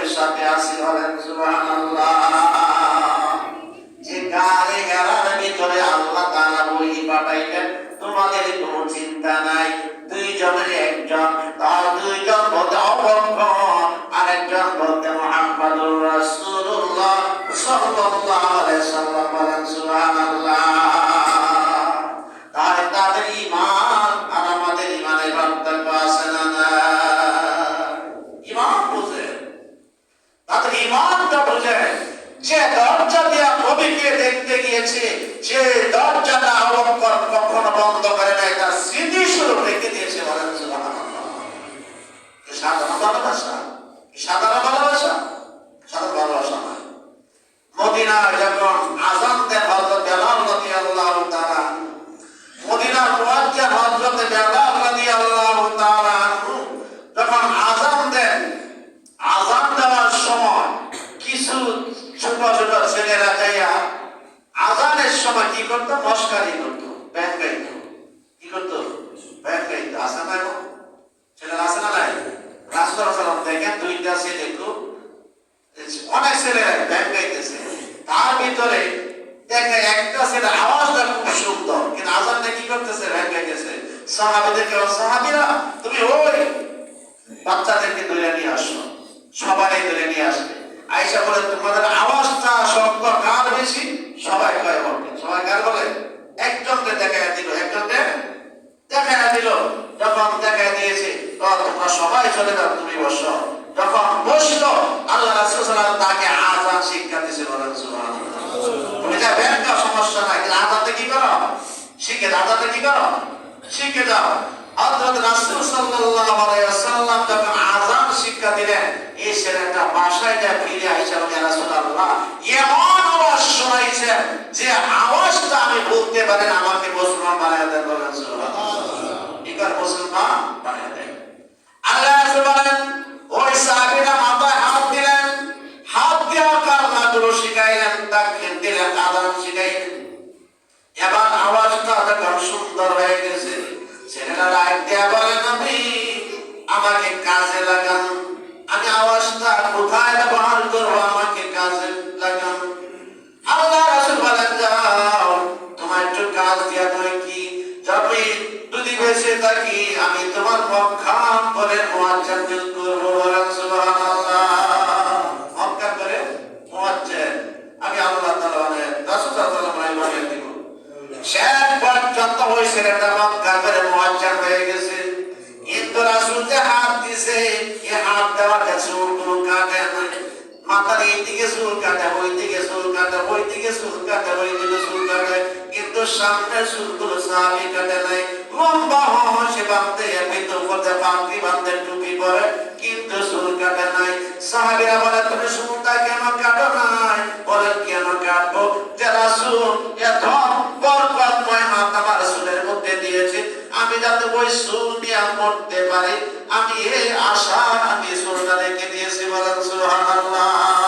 তোমাদের সাথে আছি বলেন সুবহানাল্লাহ। যে গালে গালার ভিতরে আল্লাহ তাআলা বই পাঠাইলেন, তোমাদের কোনো চিন্তা নাই। দুইজনের একজন, তার দুইজন বলতে অবক্ষণ, আরেকজন বলতে মুহাম্মাদুর রাসূলুল্লাহ সাল্লাল্লাহু আলাইহি সাল্লাম বলেন সুবহানাল্লাহ। তাহলে তাদের ঈমান আর আমাদের ঈমানের পার্থক্য আছে না? ঈমান বুঝে, তাদের ঈমানটা বুঝে। যে দরজা দিয়া নবীকে দেখতে গিয়েছে, যে দরজাটা অবক্ষণ কখনো বন্ধ করে নাই, তার স্মৃতিস্বরূপ রেখে দিয়েছে বলেন সুবহানাল্লাহ। সাধারণ ভালোবাসা, সাধারণ ভালোবাসা, সাধারণ ভালোবাসা না। মদিনায় যখন আযান দেন হযরত বেলাল রাদিয়াল্লাহু তাআলা, মদিনার মুয়াজ্জিন হযরত বেলাল রাদিয়াল্লাহু তাআলা যখন আযান দেন, আযান দেওয়ার সময় কিছু ছোট ছোট ছেলেরা যাইয়া আযানের সময় কি করতো? মস্কারি করতো, ব্যাং গাইতো। কি করতো? ব্যাং গাইতো। আছে না ছেলেরা? আছে না নাই? রাসূল সাল্লাল্লাহু আলাইহি দেখেন দুইটা ছেলে, অনেক ছেলেরা ব্যাং গাইতেছে, তার ভিতরে দেখে একটা ছেলে আওয়াজটা খুব সুন্দর, কিন্তু আযানটা কি করতেছে? ব্যাং গাইতেছে। সাহাবীদেরকে, সাহাবীরা তুমি ওই বাচ্চাদেরকে ধরে নিয়ে আসো, সবাই ধরে নিয়ে আসবে। আয়েশা বলে তোমাদের আওয়াজটা শব্দ কার বেশি? সবাই কয় বলে, সবাই কার বলে? একজনকে দেখায় দিল, একজনকে দেখায় দিল। যখন দেখায় দিয়েছে তোমরা সবাই চলে যাও, তুমি বসো। যখন বসলো আল্লাহ রাসূল সাল্লাল্লাহু আলাইহি ওয়াসাল্লাম তাকে আযান শিক্ষা দিয়েছে বলেন সুবহানাল্লাহ। তুমি যা ব্যাংকা সমস্যা নাই, কিন্তু আযানটা কি করো? শিখে দাও। আযানটা কি করো? শিখে দাও। হযরত রাসূল সাল্লাল্লাহু আলাইহি ওয়াসাল্লাম যখন আযান শিক্ষা দিলেন, এই ছেলেটা বাসায় যা ফিরে আইসা বলে রাসূলুল্লাহ এমন আওয়াজ শোনাইছে যে আওয়াজটা আমি বলতে পারেন, আমাকে মুসলমান বানায় দেন বলেন সুবহানাল্লাহ। এবার মুসলমান বানায় দেন। আল্লাহ বলেন ওই সাহাবীরা মাথায় হাত দিলেন, হাত দেওয়া কারণগুলো শিখাইলেন, তাকবীর দিলেন, আযান শিখাইলেন। এবার আওয়াজটা যখন সুন্দর হয়ে গেছে, ছেলেরা লাইক দেয়া বলে নবী আমাকে কাজে লাগান, আমি আওয়াজটা কোথায় ব্যবহার করবো, আমাকে কাজে লাগান। আল্লাহ রাসূল বলেন যাও তোমার একটু কাজ দিয়া নয় কি, যাবে যদি বেঁচে থাকি আমি তোমার মক্কা করে মুয়াজ্জিন নিয়োগ করবো বলেন সুবহানাল্লাহ। মক্কা করে মুয়াজ্জিন আমি আল্লাহ তাআলা মানে রাসূল সাল্লাল্লাহু আলাইহি ওয়াসাল্লাম দিব। শেষ পর্যন্ত ওই ছেলেটা মক্কা করে মুয়াজ্জিন হয়ে গেছে। কিন্তু রাসূল যে হাত দিছে, এই হাত দেওয়াটা চুল কোনো কাটে না, মাথার এইদিকে চুল কাটে, ওইদিকে চুল কাটে, ওইদিকে চুল কাটে, ওইদিকে চুল কাটে, কিন্তু সামনে চুলগুলো সাহাবী কাটে নাই। লম্বা হসে বাঁধতে, ভিতর করতে পাগড়ি বাঁধতে, টুপি পরে, কিন্তু চুল কাটে নাই। সাহাবীরা বলে তুমি চুলটা কেন কাটো নাই? বলে কেন কাটবো? যে রাসূল এত বরকতময় হাত আমার চুলের মধ্যে দিয়েছে, আমি যাতে ওই চুল নিয়ে মরতে পারি, আমি এই আশা আমি চুলটা রেখে দিয়েছি বলেন সুবহানাল্লাহ।